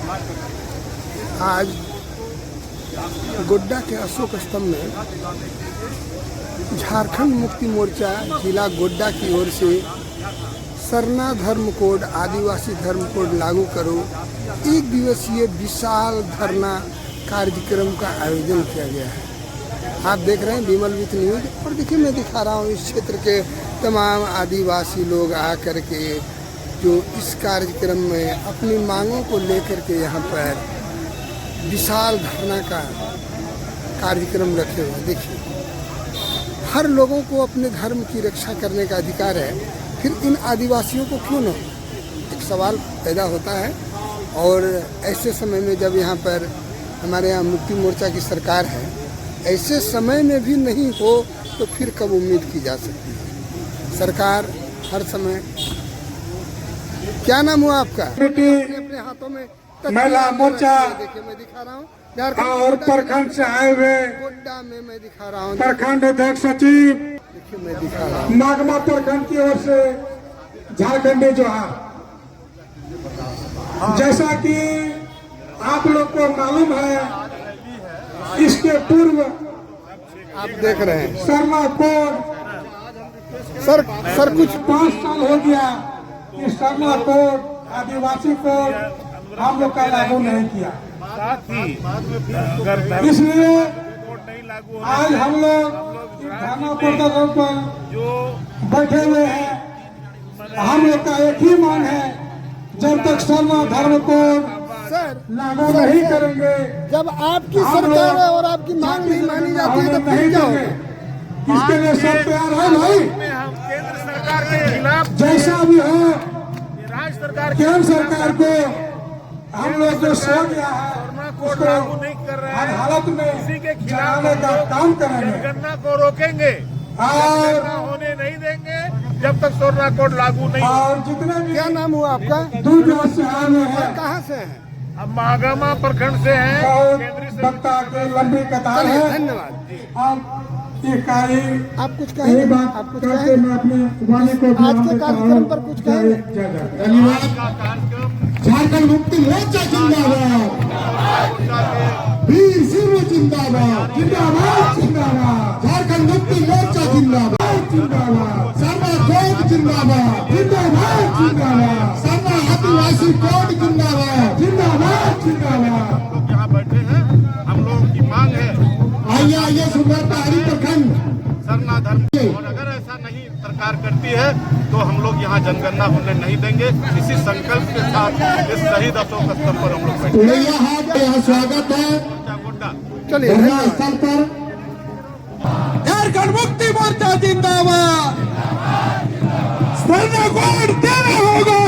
आज गोड्डा के अशोक स्तंभ में झारखंड मुक्ति मोर्चा जिला गोड्डा की ओर से सरना धर्म कोड, आदिवासी धर्म कोड लागू करो एक दिवसीय विशाल धरना कार्यक्रम का आयोजन किया गया है। आप देख रहे हैं विमल विथ न्यूज। और देखिए, मैं दिखा रहा हूँ इस क्षेत्र के तमाम आदिवासी लोग आकर के जो इस कार्यक्रम में अपनी मांगों को लेकर के यहाँ पर विशाल धरना का कार्यक्रम रखे हुए। देखिए, हर लोगों को अपने धर्म की रक्षा करने का अधिकार है, फिर इन आदिवासियों को क्यों न? एक सवाल पैदा होता है। और ऐसे समय में जब यहाँ पर हमारे यहाँ मुक्ति मोर्चा की सरकार है, ऐसे समय में भी नहीं हो तो फिर कब उम्मीद की जा सकती है? सरकार हर समय। क्या नाम हुआ आपका? अपने हाथों में महिला मोर्चा देखिए, मैं दिखा रहा हूँ और प्रखंड से आए हुए गोड्डा में मैं दिखा रहा हूँ प्रखंड अध्यक्ष सचिव, देखिए मैं दिखा रहा हूँ नागमा प्रखंड की ओर से झारखंडी जोहार। जैसा कि आप लोग को मालूम है, इसके पूर्व आप देख रहे हैं सरना कोड सर कुछ 5 साल हो गया कि सरना कोड, आदिवासी कोड हम लोग का लागू नहीं किया। इसलिए आज हम लोग धरना प्रदर्शन पर बैठे हुए हैं। हम लोग का एक ही मांग है, जब तक सरना धर्म कोड लागू नहीं करेंगे, जब आपकी सरकार है और आपकी मांग नहीं मानी जाती है तो फिर क्या होगा? इसके लिए सब तैयार है भाई। केंद्र सरकार के खिलाफ जैसा भी हो, राज्य सरकार केंद्र सरकार को हम लोग जो सो गया है कोड लागू नहीं कर रहे हर हैं, हालत में इसी के चलाने खिलाफ का काम करेंगे। जनगणना को रोकेंगे, और जनगणना होने नहीं देंगे जब तक सोरना कोड लागू नहीं। और जितने भी क्या नाम हुआ आपका? दूर दराज से आए हुए हैं, कहाँ से हैं? अब महागामा प्रखंड से हैं, और केंद्रीय वक्ता के लंबी कतार चलिए, है। धन्यवाद। अब ये कार्य आप कुछ कहेंगे? ये बात आप कुछ करके कहेंगे? मैं अपने वाणी को आज के कार्यक्रम पर कुछ कहेंगे? धन्यवाद। झारखंड मुक्ति मोर्चा जिंदाबाद, वीर सिंह जिंदाबाद, जिंदाबाद जिंदाबाद। झारखंड मुक्ति मोर्चा जिंदाबाद, जिंदाबाद। सरना कोड जिंदाबाद, जिंदाबाद जिंदाबाद। सरना आदिवासी कोड जिंदाबाद, जिंदाबाद जिंदाबाद। लोग यहाँ बैठे हैं, हम लोगों की मांग है आइए सुंदरतारी प्रखंड सरना धर्म। और अगर ऐसा नहीं सरकार करती है तो हम लोग यहाँ जनगणना होने नहीं देंगे। इसी संकल्प के साथ इस शहीद अशोक स्तंभ पर हम लोग बैठे हैं। यहाँ स्वागत है। गोड्डा चलिए, धन्यवाद। स्थल पर झारखंड मुक्ति मोर्चा जिंदाबाद। सरना कोड देना होगा,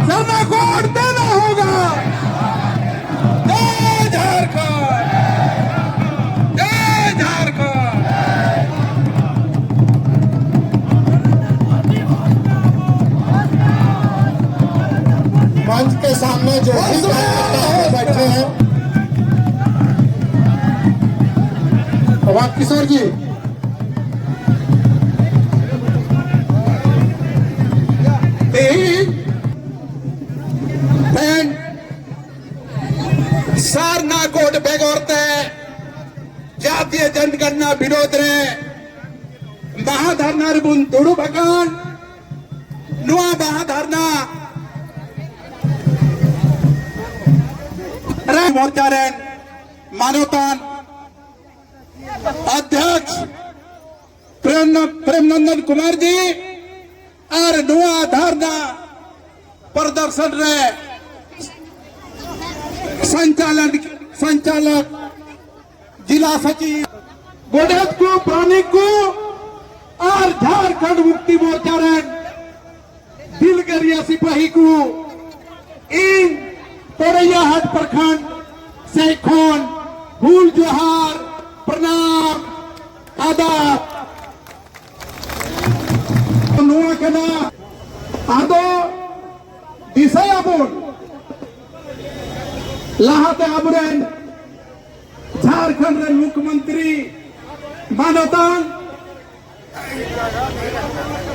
सरना कोड देना होगा। जय झारखंड, जय झारखंड। मंच के सामने जो भी बैठे हैं, प्रभात किशोर जी, सारना कोड बेगोरते जातीय जनगणना विरोध रे महाधरना बुन दुड़ू भगवान नुआ महाधरना मोर्चा रेन मानवतान अध्यक्ष प्रेमनंदन कुमार जी और नुआ धरना प्रदर्शन रे संचालक जिला सचिव गोडेत को प्राणी को और झारखंड मुक्ति मोर्चा रे दिलगरिया सिपाही को इन तोरैयाहाट प्रखंड से खोन भूल जोहार प्रणाम आदाब। नुआ कना आदो दिशा आबोन लाहाते आबरेन झारखंड रे मुख्यमंत्री मानवतान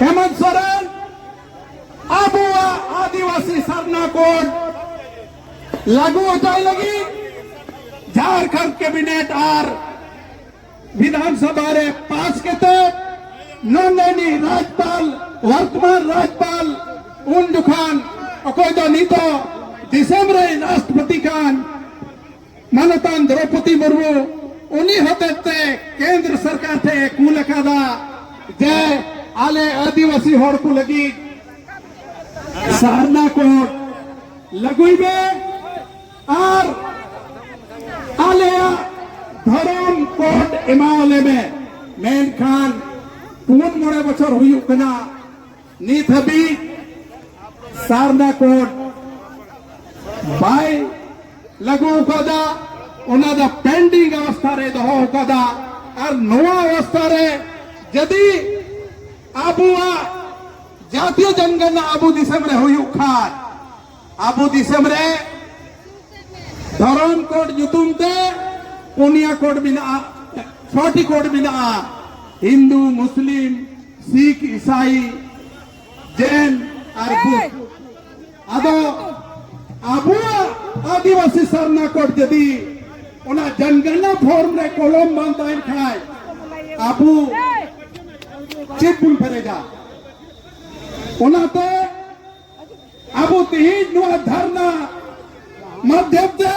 हेमंत सोरेन आबुआ आदिवासी सरना कोड लागू होता लगी झारखंड कैबिनेट और विधानसभा रे पास के नोंदनी राज्यपाल वर्तमान राज्यपाल उन दुखान अकोय दो नीतो दिसंबर राष्ट्रपति खान मानतान द्रौपदी मुर्मू उन्हीं होते केंद्र सरकार थे कूल कादा जे आले आदिवासी होड़ को लगी सारना कोड लगुइबे और आलेया धर्म कोड इमाले में मेन खान पून मोड़े बचर हुई कना नीत हबी सारना कोड बाय लगू कदा उना पेंडिंग अवस्था रे दो कदा और नवा अवस्था रे यदि आबुआ जातीय जनगणना आबू दिसम रे हुई खान आबू दिसम रे धर्म कोड युतुम ते पुनिया कोड बिना 40 कोड बिना हिंदू मुस्लिम सिख ईसाई जैन और बुद्ध अदो आबुआ आदिवासी सरना कोड यदि उना जनगणना फॉर्म रे कॉलम बांधाइन खाए आबू चिपुल फरेगा उनाते आबू तीन नुआ धरना माध्यम से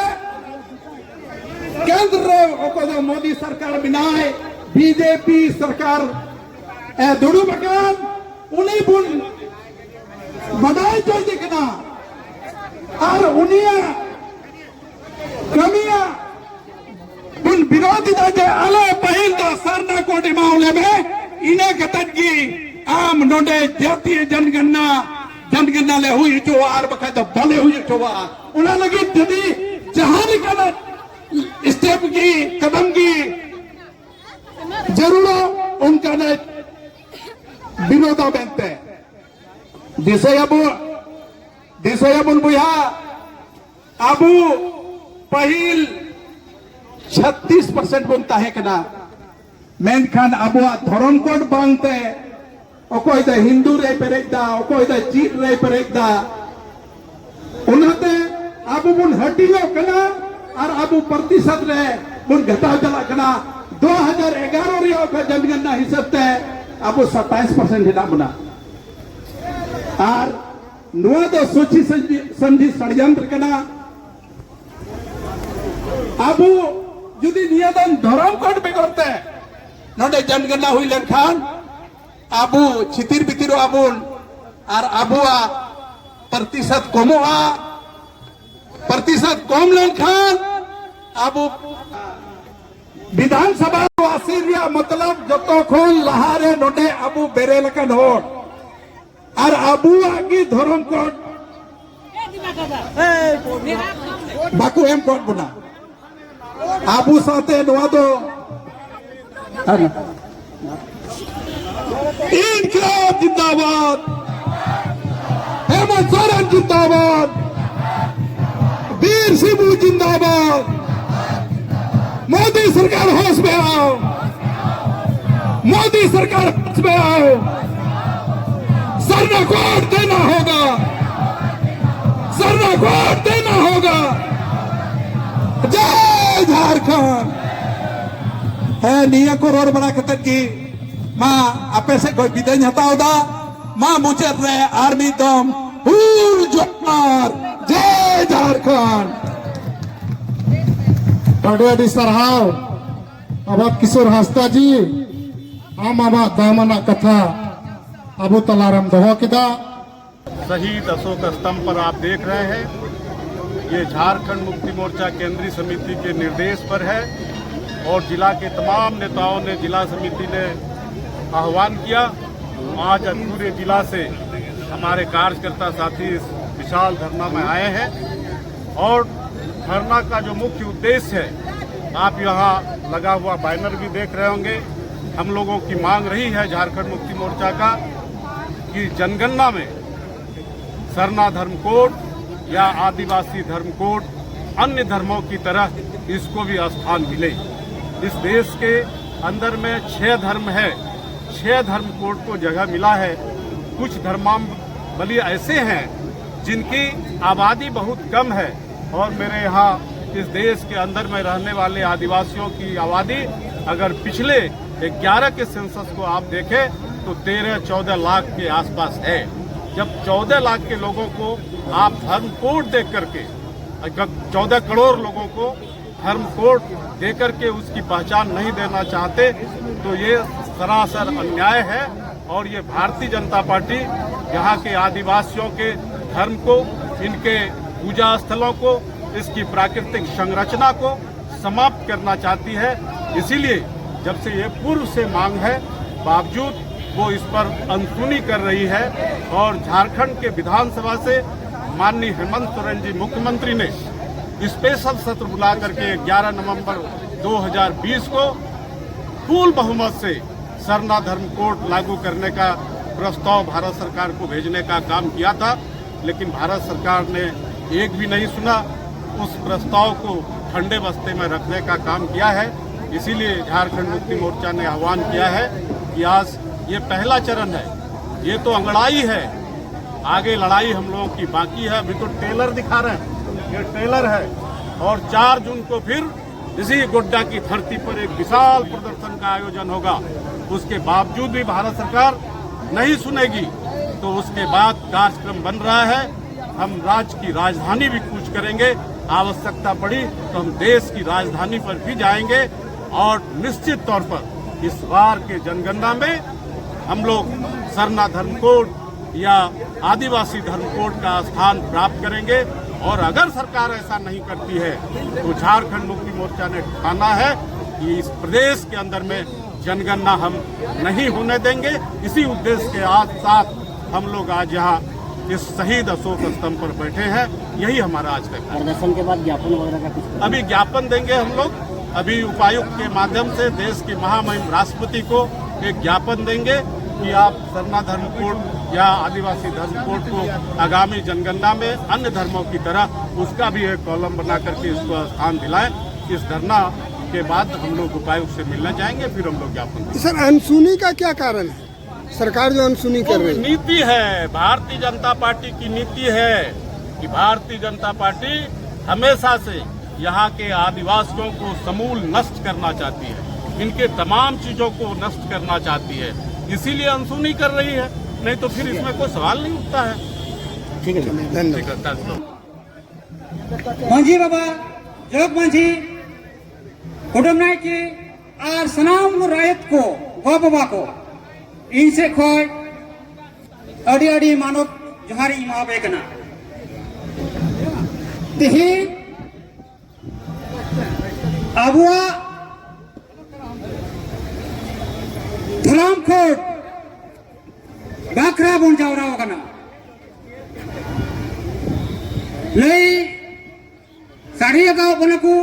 केंद्र रे ओको मोदी सरकार बिनाए बीजेपी सरकार दुड़ू बकान उन्हीं बुन बढ़ाई जो दिखना और उन्हीं कमियां उन विरोधी दल अले पहल तो सरना कोटी मामले में इन्हें कतकी आम नोडे जातीय जनगणना ले हुई जो आर बका तो भले हुई जो उन्हें लगी यदि जहां निकला स्टेप की कदम की जरूर उनका ने विरोधा बनते दिशा बुन बुया अबू पहिल 36% बनता है कना मेनखान अबुआ धर्म कोड बांगते ओकोय द हिंदू रे पेरेदा ओकोय द चीन रे पेरेदा उनाते आबू बुन हटियो कना और आबू प्रतिशत रे बुन घटा चला कना 2011 रे ओका जनगणना हिसाब ते आबू 27% हिना बुना और नुआ तो सोची समझी षड्यंत्र कना आबू जुदी नियदन धर्म कोड बेगरते नोडे जनगणना हुई लेनखान आबू छितिर बितिर आबुन और आबुआ प्रतिशत कमोआ प्रतिशत कम लेनखान आबू विधानसभा वासिरिया मतलब जतो खोल लहारे नोडे आबू बेरे लकन होड़ और आबुआ की धर्म कोड बाकू एम कोड बुना आबू साथे नुआ दो इनकलाब जिंदाबाद हेमंत सोरेन जिंदाबाद वीर सिंह जिंदाबाद मोदी सरकार होश में आओ मोदी सरकार होश में आओ सरना कोड देना होगा सरना कोड देना होगा जय झारखंड है निया को रोड बना कतन की माँ आपे से कोई विदेश हटाओ दा माँ मुझे रे आर्मी दम हुर जोर जय झारखंड अड़ी सरहाव अब किशोर हांसदा जी आम आबा दामना कथा अबू तलारम दहो किदा शहीद अशोक स्तंभ पर आप देख रहे हैं ये झारखंड मुक्ति मोर्चा केंद्रीय समिति के निर्देश पर है और जिला के तमाम नेताओं ने जिला समिति ने आह्वान किया। आज पूरे जिला से हमारे कार्यकर्ता साथी इस विशाल धरना में आए हैं और धरना का जो मुख्य उद्देश्य है आप यहाँ लगा हुआ बैनर भी देख रहे होंगे। हम लोगों की मांग रही है झारखंड मुक्ति मोर्चा का कि जनगणना में सरना धर्म कोड या आदिवासी धर्म कोड अन्य धर्मों की तरह इसको भी स्थान मिले। इस देश के अंदर में 6 धर्म है, 6 धर्म कोड को जगह मिला है। कुछ धर्मावलंबी ऐसे हैं जिनकी आबादी बहुत कम है और मेरे यहाँ इस देश के अंदर में रहने वाले आदिवासियों की आबादी अगर पिछले 11 के सेंसस को आप देखें तो 13-14 लाख के आसपास है। जब 14 लाख के लोगों को आप धर्म कोड दे करके 14 करोड़ लोगों को धर्म कोड दे करके उसकी पहचान नहीं देना चाहते तो ये सरासर अन्याय है। और ये भारतीय जनता पार्टी यहाँ के आदिवासियों के धर्म को, इनके पूजा स्थलों को, इसकी प्राकृतिक संरचना को समाप्त करना चाहती है। इसीलिए जब से ये पूर्व से मांग है बावजूद वो इस पर अनसुनी कर रही है और झारखंड के विधानसभा से माननीय हेमंत सोरेन जी मुख्यमंत्री ने स्पेशल सत्र बुला करके 11 नवंबर 2020 को फुल बहुमत से सरना धर्म कोड लागू करने का प्रस्ताव भारत सरकार को भेजने का काम किया था, लेकिन भारत सरकार ने एक भी नहीं सुना। उस प्रस्ताव को ठंडे बस्ते में रखने का काम किया है। इसीलिए झारखंड मुक्ति मोर्चा ने आह्वान किया है कि आज ये पहला चरण है, ये तो अंगड़ाई है, आगे लड़ाई हम लोगों की बाकी है। अभी तो ट्रेलर दिखा रहे हैं, ये ट्रेलर है और 4 जून को फिर इसी गोड्डा की धरती पर एक विशाल प्रदर्शन का आयोजन होगा। उसके बावजूद भी भारत सरकार नहीं सुनेगी तो उसके बाद कार्यक्रम बन रहा है। हम राज्य की राजधानी भी कूच करेंगे, आवश्यकता पड़ी तो हम देश की राजधानी पर भी जाएंगे और निश्चित तौर पर इस बार के जनगणना में हम लोग सरना धर्म कोड या आदिवासी धर्म कोड का स्थान प्राप्त करेंगे। और अगर सरकार ऐसा नहीं करती है तो झारखंड मुक्ति मोर्चा ने ठाना है कि इस प्रदेश के अंदर में जनगणना हम नहीं होने देंगे। इसी उद्देश्य के साथ हम लोग आज यहाँ इस शहीद अशोक स्तंभ पर बैठे हैं। यही हमारा आज का प्रदर्शन के बाद ज्ञापन वगैरह का कुछ अभी ज्ञापन देंगे हम लोग। अभी उपायुक्त के माध्यम से देश के महामहिम राष्ट्रपति को एक ज्ञापन देंगे कि आप सरना धर्म कोड या आदिवासी धर्म कोड को आगामी जनगणना में अन्य धर्मों की तरह उसका भी एक कॉलम बना करके इसको स्थान दिलाएं। इस धरना के बाद हम लोग उपायुक्त से मिलने जाएंगे, फिर हम लोग ज्ञापन देंगे। सर, अनसुनी का क्या कारण है? सरकार जो अनसुनी कर रही है, नीति है, भारतीय जनता पार्टी की नीति है कि भारतीय जनता पार्टी हमेशा से यहाँ के आदिवासियों को समूल नष्ट करना चाहती है, इनके तमाम चीजों को नष्ट करना चाहती है, इसीलिए अनसुनी कर रही है। नहीं तो फिर इसमें कोई सवाल नहीं उठता है। ठीक है, धन्यवाद। मांझी बाबा, जोग मांझी, कुटुम नायकी और सनाम रायत को गो बाबा को इनसे खोय अड़ी अड़ी मानव जोहारी इमाबे कना तिही अबुआ धर्म कोड बाखरा बन जावरा कना लई साड़ी का बनकू